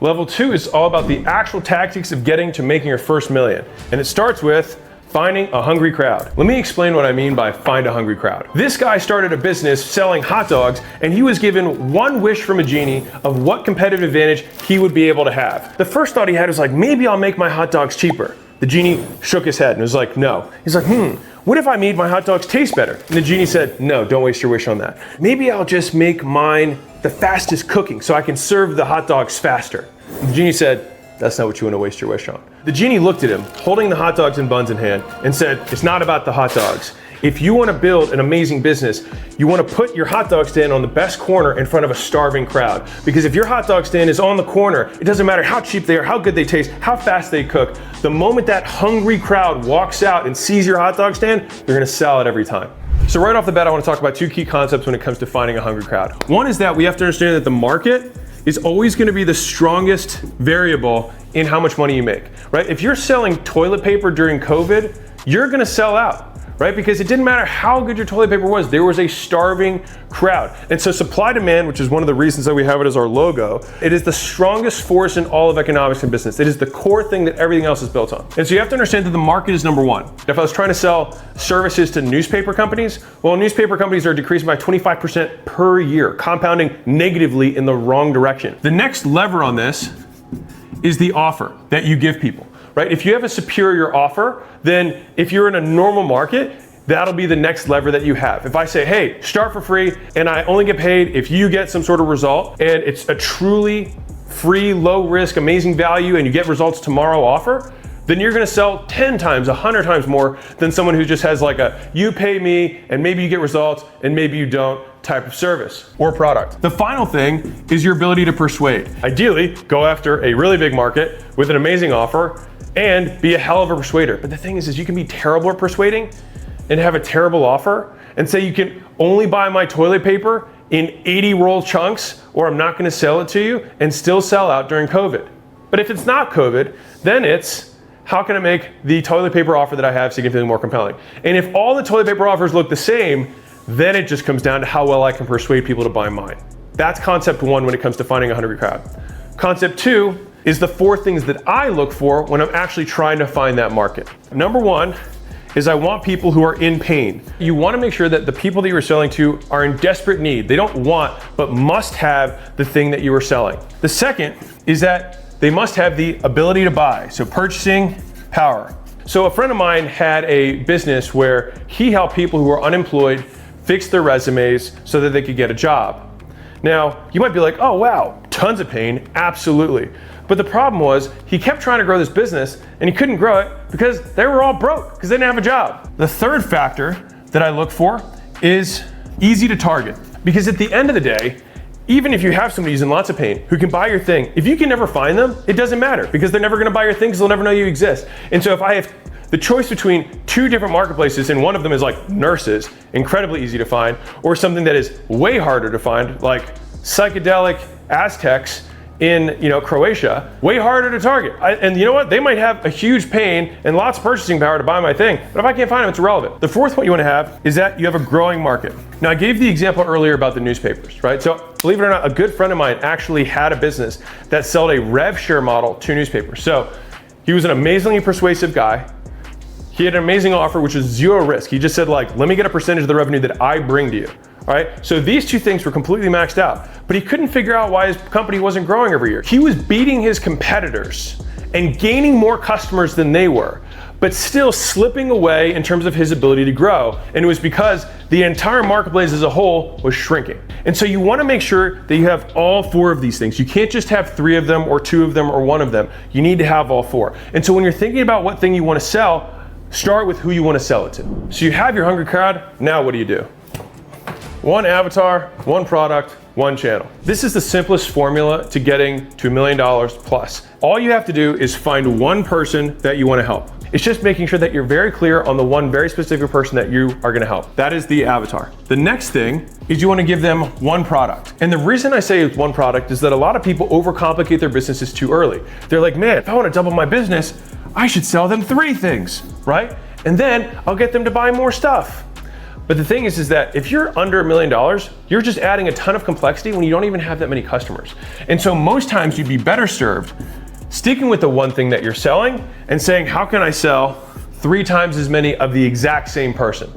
Level 2 is all about the actual tactics of getting to making your first million. And it starts with finding a hungry crowd. Let me explain what I mean by find a hungry crowd. This guy started a business selling hot dogs, and he was given one wish from a genie of what competitive advantage he would be able to have. The first thought he had was like, maybe I'll make my hot dogs cheaper. The genie shook his head and was like, no. He's like, what if I made my hot dogs taste better? And the genie said, no, don't waste your wish on that. Maybe I'll just make mine the fastest cooking so I can serve the hot dogs faster. The genie said, that's not what you want to waste your wish on. The genie looked at him, holding the hot dogs and buns in hand, and said, it's not about the hot dogs. If you want to build an amazing business, you want to put your hot dog stand on the best corner in front of a starving crowd. Because if your hot dog stand is on the corner, it doesn't matter how cheap they are, how good they taste, how fast they cook. The moment that hungry crowd walks out and sees your hot dog stand, you're going to sell it every time. So right off the bat, I want to talk about two key concepts when it comes to finding a hungry crowd. One is that we have to understand that the market is always going to be the strongest variable in how much money you make, right? If you're selling toilet paper during COVID, you're going to sell out, right? Because it didn't matter how good your toilet paper was, there was a starving crowd. And so supply demand, which is one of the reasons that we have it as our logo, it is the strongest force in all of economics and business. It is the core thing that everything else is built on. And so you have to understand that the market is number one. If I was trying to sell services to newspaper companies, well, newspaper companies are decreasing by 25% per year, compounding negatively in the wrong direction. The next lever on this is the offer that you give people, right? If you have a superior offer, then if you're in a normal market, that'll be the next lever that you have. If I say, hey, start for free, and I only get paid if you get some sort of result, and it's a truly free, low risk, amazing value, and you get results tomorrow offer, then you're gonna sell 10 times, 100 times more than someone who just has like a, you pay me, and maybe you get results, and maybe you don't type of service or product. The final thing is your ability to persuade. Ideally, go after a really big market with an amazing offer and be a hell of a persuader. But the thing is you can be terrible at persuading and have a terrible offer and say you can only buy my toilet paper in 80 roll chunks or I'm not gonna sell it to you and still sell out during COVID. But if it's not COVID, then it's how can I make the toilet paper offer that I have significantly more compelling? And if all the toilet paper offers look the same, then it just comes down to how well I can persuade people to buy mine. That's concept one when it comes to finding a hungry crowd. Concept two is the four things that I look for when I'm actually trying to find that market. Number one is I want people who are in pain. You want to make sure that the people that you're selling to are in desperate need. They don't want, but must have the thing that you are selling. The second is that they must have the ability to buy. So purchasing power. So a friend of mine had a business where he helped people who were unemployed fix their resumes so that they could get a job. Now, you might be like, oh wow, tons of pain, absolutely. But the problem was he kept trying to grow this business and he couldn't grow it because they were all broke because they didn't have a job. The third factor that I look for is easy to target. Because at the end of the day, even if you have somebody who's in lots of pain who can buy your thing, if you can never find them, it doesn't matter because they're never gonna buy your thing because they'll never know you exist. And so if I have the choice between two different marketplaces and one of them is like nurses, incredibly easy to find, or something that is way harder to find, like psychedelic Aztecs in Croatia, way harder to target. And you know what? They might have a huge pain and lots of purchasing power to buy my thing, but if I can't find them, it's irrelevant. The fourth one you want to have is that you have a growing market. Now I gave the example earlier about the newspapers, right? So believe it or not, a good friend of mine actually had a business that sold a rev share model to newspapers. So he was an amazingly persuasive guy. He had an amazing offer, which was zero risk. He just said like, let me get a percentage of the revenue that I bring to you. All right, so these two things were completely maxed out, but he couldn't figure out why his company wasn't growing every year. He was beating his competitors and gaining more customers than they were, but still slipping away in terms of his ability to grow. And it was because the entire marketplace as a whole was shrinking. And so you want to make sure that you have all four of these things. You can't just have three of them or two of them or one of them. You need to have all four. And so when you're thinking about what thing you want to sell, start with who you want to sell it to. So you have your hungry crowd, now what do? One avatar, one product, one channel. This is the simplest formula to getting to $1 million plus. All you have to do is find one person that you want to help. It's just making sure that you're very clear on the one very specific person that you are going to help. That is the avatar. The next thing is you want to give them one product. And the reason I say it's one product is that a lot of people overcomplicate their businesses too early. They're like, man, if I want to double my business, I should sell them 3 things, right? And then I'll get them to buy more stuff. But the thing is that if you're under $1 million, you're just adding a ton of complexity when you don't even have that many customers. And so most times you'd be better served sticking with the one thing that you're selling and saying, how can I sell 3 times as many of the exact same person?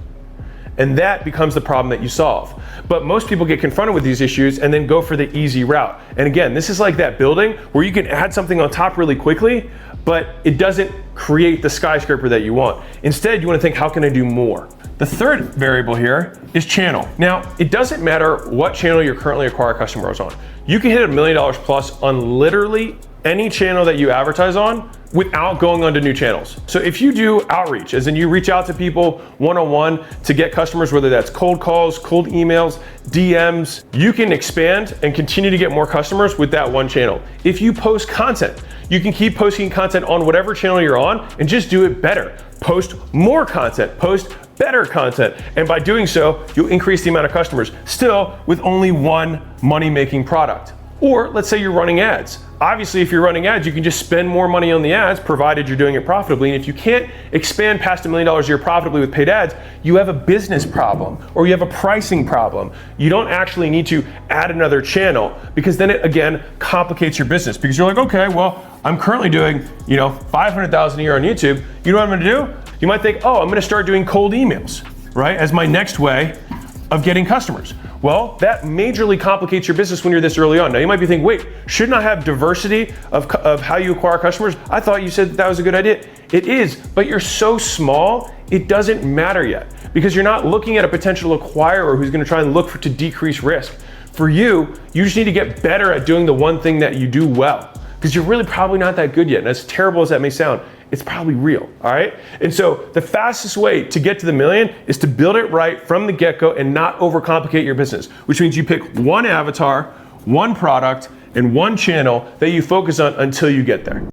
And that becomes the problem that you solve. But most people get confronted with these issues and then go for the easy route. And again, this is like that building where you can add something on top really quickly, but it doesn't create the skyscraper that you want. Instead, you want to think, how can I do more? The third variable here is channel. Now, it doesn't matter what channel you're currently acquiring customers on. You can hit $1 million plus on literally any channel that you advertise on without going onto new channels. So if you do outreach, as in you reach out to people one-on-one to get customers, whether that's cold calls, cold emails, DMs, you can expand and continue to get more customers with that one channel. If you post content, you can keep posting content on whatever channel you're on and just do it better. Post more content, post better content. And by doing so, you'll increase the amount of customers, still with only one money-making product. Or let's say you're running ads. Obviously, if you're running ads, you can just spend more money on the ads, provided you're doing it profitably. And if you can't expand past $1 million a year profitably with paid ads, you have a business problem or you have a pricing problem. You don't actually need to add another channel, because then it again complicates your business, because you're like, okay, well, I'm currently doing, $500,000 a year on YouTube. You know what I'm gonna do? You might think, oh, I'm gonna start doing cold emails, right? As my next way of getting customers. Well, that majorly complicates your business when you're this early on. Now you might be thinking, wait, shouldn't I have diversity of how you acquire customers? I thought you said that was a good idea. It is, but you're so small, it doesn't matter yet, because you're not looking at a potential acquirer who's gonna try and look to decrease risk. For you just need to get better at doing the one thing that you do well, because you're really probably not that good yet. And as terrible as that may sound, it's probably real, all right? And so the fastest way to get to the million is to build it right from the get-go and not overcomplicate your business, which means you pick one avatar, one product, and one channel that you focus on until you get there.